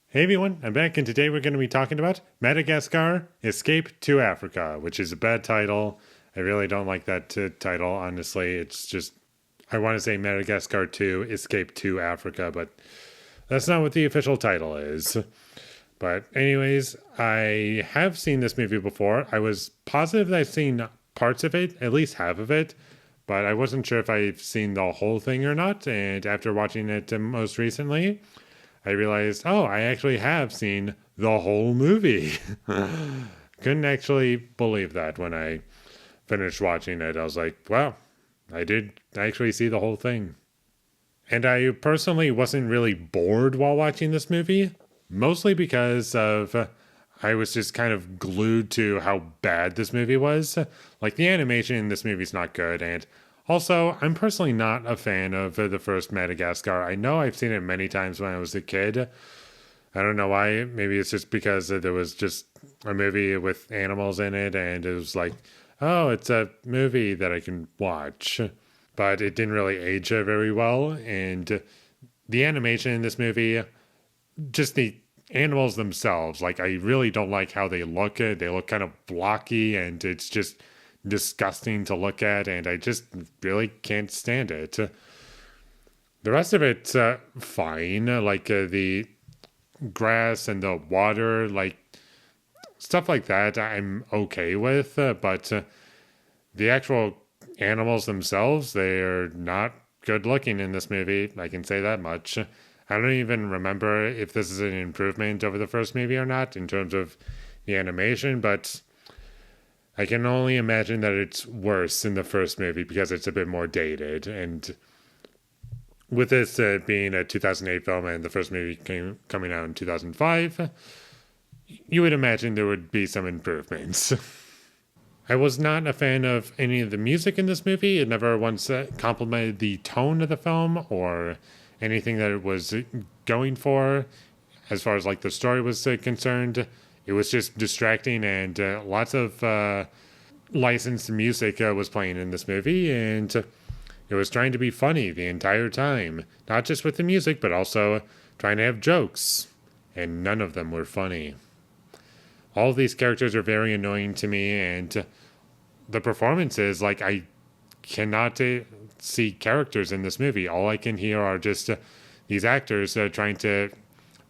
Hey everyone, I'm back, and today we're going to be talking about Madagascar Escape to Africa, which is a bad title. I really don't like that title, honestly. It's just, I want to say Madagascar 2 Escape to Africa, but that's not what the official title is. But, anyways, I have seen this movie before. I was positive that I've seen parts of it, at least half of it, but I wasn't sure if I've seen the whole thing or not. And after watching it most recently, I realized, oh, I actually have seen the whole movie. Couldn't actually believe that when I finished watching it. I was like, wow, I did actually see the whole thing. And I personally wasn't really bored while watching this movie, mostly because of I was just kind of glued to how bad this movie was. Like, the animation in this movie is not good, and also, I'm personally not a fan of the first Madagascar. I know I've seen it many times when I was a kid. I don't know why. Maybe it's just because there was just a movie with animals in it, and it was like, oh, it's a movie that I can watch. But it didn't really age very well, and the animation in this movie, just the animals themselves, like, I really don't like how they look. They look kind of blocky, and it's just disgusting to look at, and I just really can't stand it. The rest of it's fine, like the grass and the water, like stuff like that, I'm okay with, but the actual animals themselves, they're not good looking in this movie. I can say that much. I don't even remember if this is an improvement over the first movie or not in terms of the animation, but I can only imagine that it's worse in the first movie because it's a bit more dated. And with this being a 2008 film and the first movie coming out in 2005, you would imagine there would be some improvements. I was not a fan of any of the music in this movie. It never once complimented the tone of the film or anything that it was going for as far as like the story was concerned. It was just distracting, and lots of licensed music was playing in this movie, and it was trying to be funny the entire time. Not just with the music, but also trying to have jokes, and none of them were funny. All of these characters are very annoying to me, and the performances, like, I cannot see characters in this movie. All I can hear are just these actors trying to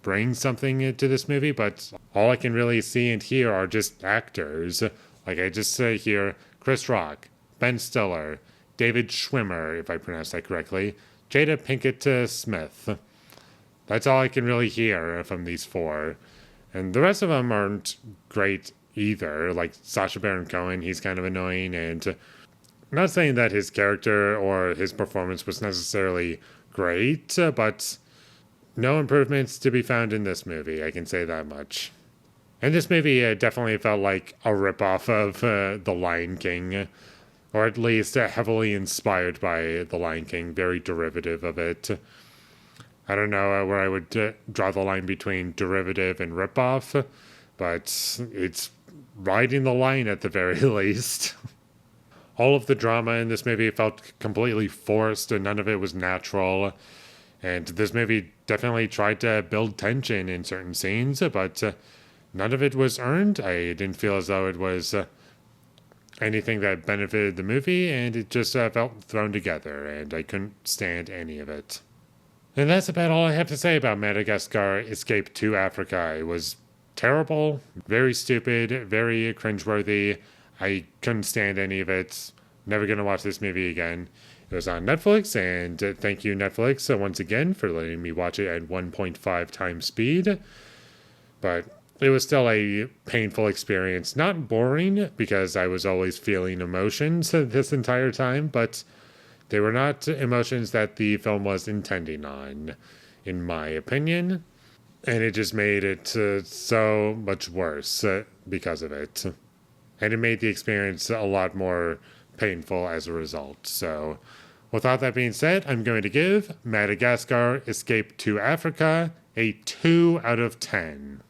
bring something into this movie, but all I can really see and hear are just actors. Like, I just hear Chris Rock, Ben Stiller, David Schwimmer, if I pronounce that correctly, Jada Pinkett Smith. That's all I can really hear from these four. And the rest of them aren't great either. Like Sacha Baron Cohen, he's kind of annoying, and I'm not saying that his character or his performance was necessarily great, but no improvements to be found in this movie, I can say that much. And this movie definitely felt like a ripoff of The Lion King, or at least heavily inspired by The Lion King, very derivative of it. I don't know where I would draw the line between derivative and ripoff, but it's riding the line at the very least. All of the drama in this movie felt completely forced, and none of it was natural. And this movie definitely tried to build tension in certain scenes, but none of it was earned. I didn't feel as though it was anything that benefited the movie, and it just felt thrown together, and I couldn't stand any of it. And that's about all I have to say about Madagascar Escape to Africa. It was terrible, very stupid, very cringeworthy. I couldn't stand any of it. Never gonna watch this movie again. It was on Netflix, and thank you, Netflix, once again for letting me watch it at 1.5 times speed. But it was still a painful experience. Not boring, because I was always feeling emotions this entire time, but they were not emotions that the film was intending on, in my opinion. And it just made it so much worse because of it. And it made the experience a lot more painful as a result. So, with all that being said, I'm going to give Madagascar Escape to Africa a 2 out of 10.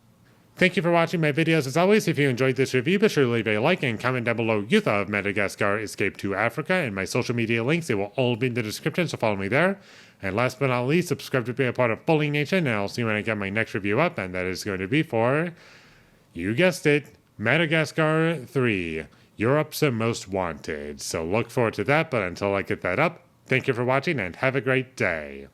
Thank you for watching my videos. As always, if you enjoyed this review, be sure to leave a like and comment down below what you thought of Madagascar Escape to Africa, and my social media links, they will all be in the description, so follow me there. And last but not least, subscribe to be a part of Foley Nation, and I'll see you when I get my next review up, and that is going to be for, you guessed it, Madagascar 3, Europe's Most Wanted. So look forward to that, but until I get that up, thank you for watching and have a great day.